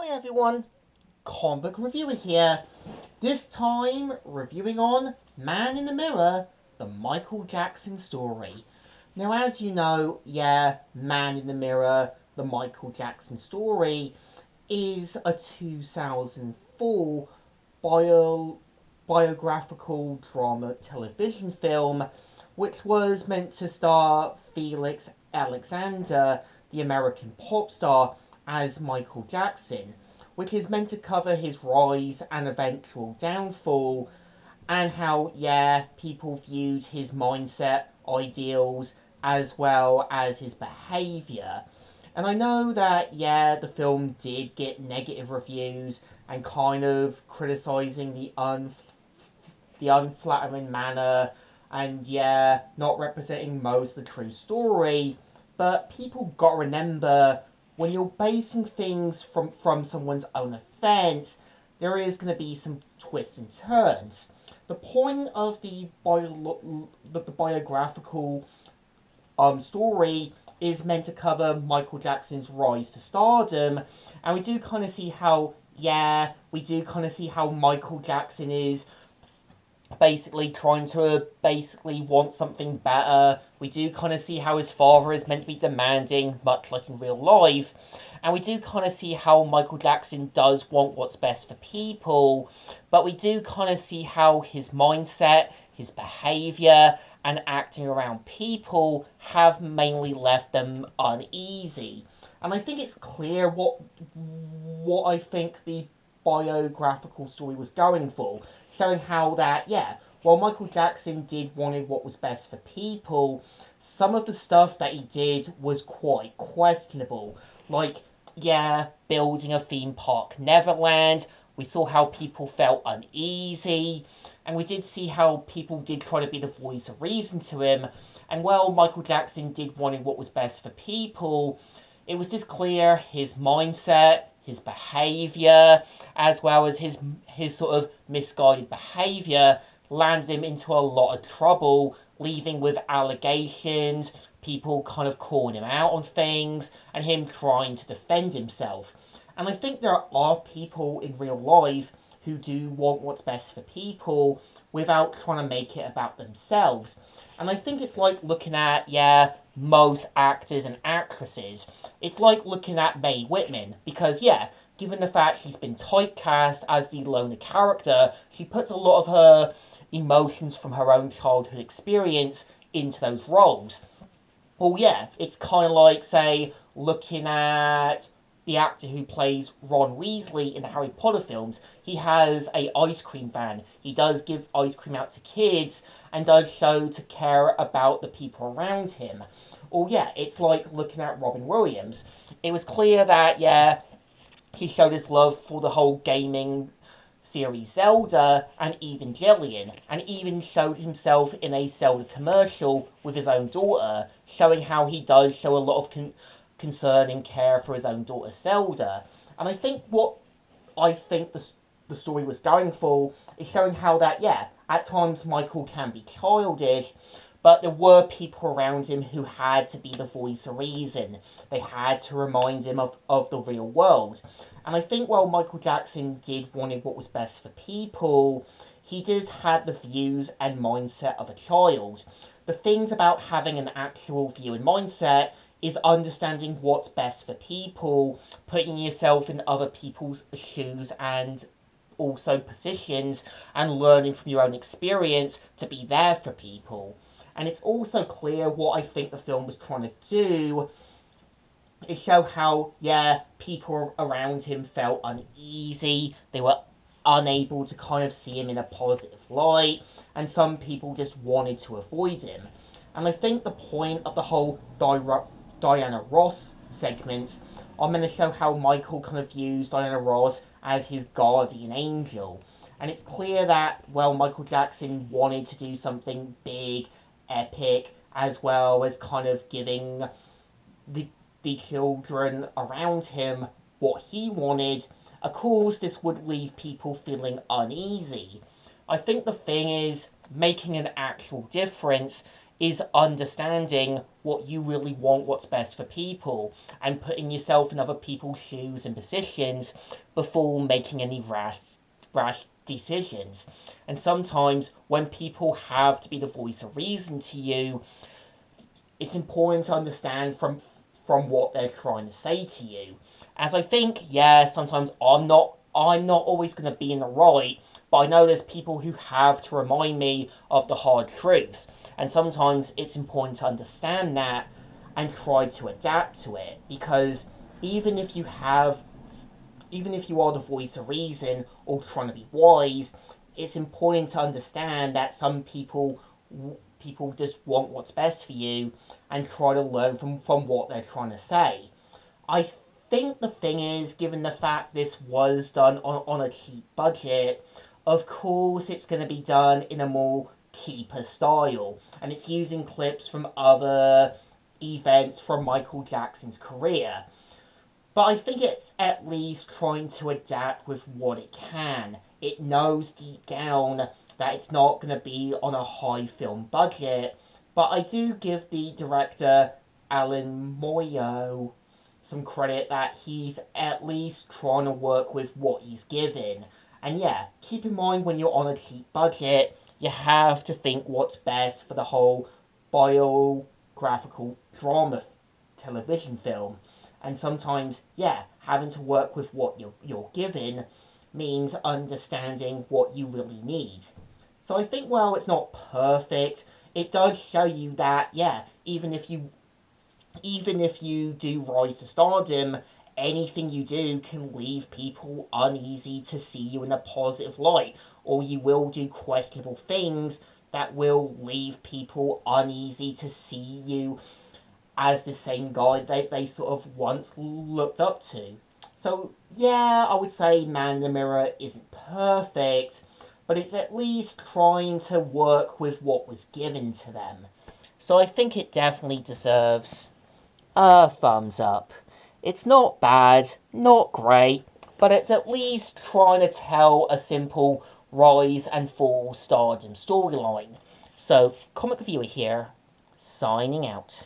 Hi everyone, Comic Book Reviewer here. This time reviewing on Man in the Mirror, the Michael Jackson story. Now as you know, Man in the Mirror, the Michael Jackson story is a 2004 biographical drama television film which was meant to star Felix Alexander, the American pop star, as Michael Jackson, which is meant to cover his rise and eventual downfall, and how, people viewed his mindset, ideals, as well as his behaviour. And I know that, the film did get negative reviews and kind of criticising the unflattering manner and, not representing most of the true story. But people gotta remember, when you're basing things from someone's own offense, there is going to be some twists and turns. The point of the biographical story is meant to cover Michael Jackson's rise to stardom, and we do kind of see how, Michael Jackson is basically trying to want something better. We do kind of see how his father is meant to be demanding, much like in real life. And we do kind of see how Michael Jackson does want what's best for people. But we do kind of see how his mindset, his behavior, and acting around people have mainly left them uneasy. And I think it's clear what I think the biographical story was going for, showing how that, while Michael Jackson did wanted what was best for people, some of the stuff that he did was quite questionable. Like, building a theme park Neverland. We saw how people felt uneasy, and we did see how people did try to be the voice of reason to him. And while Michael Jackson did want what was best for people, it was just clear his mindset, his behaviour, as well as his sort of misguided behaviour, landed him into a lot of trouble, leaving with allegations, people kind of calling him out on things, and him trying to defend himself. And I think there are people in real life who do want what's best for people without trying to make it about themselves. And I think it's like looking at, most actors and actresses. It's like looking at Mae Whitman, because, given the fact she's been typecast as the loner character, she puts a lot of her emotions from her own childhood experience into those roles. Well, it's kind of like, say, looking at the actor who plays Ron Weasley in the Harry Potter films. He has a ice cream van. He does give ice cream out to kids and does show to care about the people around him. Or it's like looking at Robin Williams. It was clear that, he showed his love for the whole gaming series Zelda and Evangelion, and even showed himself in a Zelda commercial with his own daughter, showing how he does show a lot of concern and care for his own daughter Zelda. And I think the story was going for is showing how that, at times Michael can be childish, but there were people around him who had to be the voice of reason. They had to remind him of the real world. And I think while Michael Jackson did want what was best for people, he just had the views and mindset of a child. The things about having an actual view and mindset is understanding what's best for people, putting yourself in other people's shoes and also positions, and learning from your own experience to be there for people. And it's also clear what I think the film was trying to do is show how, people around him felt uneasy. They were unable to kind of see him in a positive light, and some people just wanted to avoid him. And I think the point of the whole Diana Ross segments are meant to show how Michael kind of views Diana Ross as his guardian angel. And it's clear that, Michael Jackson wanted to do something big, epic, as well as kind of giving the children around him what he wanted. Of course, this would leave people feeling uneasy. I think the thing is, making an actual difference is understanding what you really want, what's best for people, and putting yourself in other people's shoes and positions before making any rash decisions. And sometimes when people have to be the voice of reason to you, it's important to understand from what they're trying to say to you. As I think, yeah, sometimes I'm not always going to be in the right, but I know there's people who have to remind me of the hard truths, and sometimes it's important to understand that and try to adapt to it, because even if you have even if you are the voice of reason or trying to be wise, it's important to understand that some people just want what's best for you and try to learn from what they're trying to say. I think the thing is, given the fact this was done on a cheap budget, of course it's going to be done in a more cheaper style, and it's using clips from other events from Michael Jackson's career. But I think it's at least trying to adapt with what it can. It knows deep down that it's not going to be on a high film budget, but I do give the director, Alan Moyo, some credit that he's at least trying to work with what he's given. And yeah, keep in mind when you're on a cheap budget, you have to think what's best for the whole biographical drama television film. And sometimes, yeah, having to work with what you're given means understanding what you really need. So I think, while it's not perfect, it does show you that, yeah, even if you do rise to stardom, anything you do can leave people uneasy to see you in a positive light, or you will do questionable things that will leave people uneasy to see you as the same guy they sort of once looked up to. So, yeah, I would say Man in the Mirror isn't perfect, but it's at least trying to work with what was given to them. So I think it definitely deserves a thumbs up. It's not bad, not great, but it's at least trying to tell a simple rise and fall stardom storyline. So, Comic Reviewer here, signing out.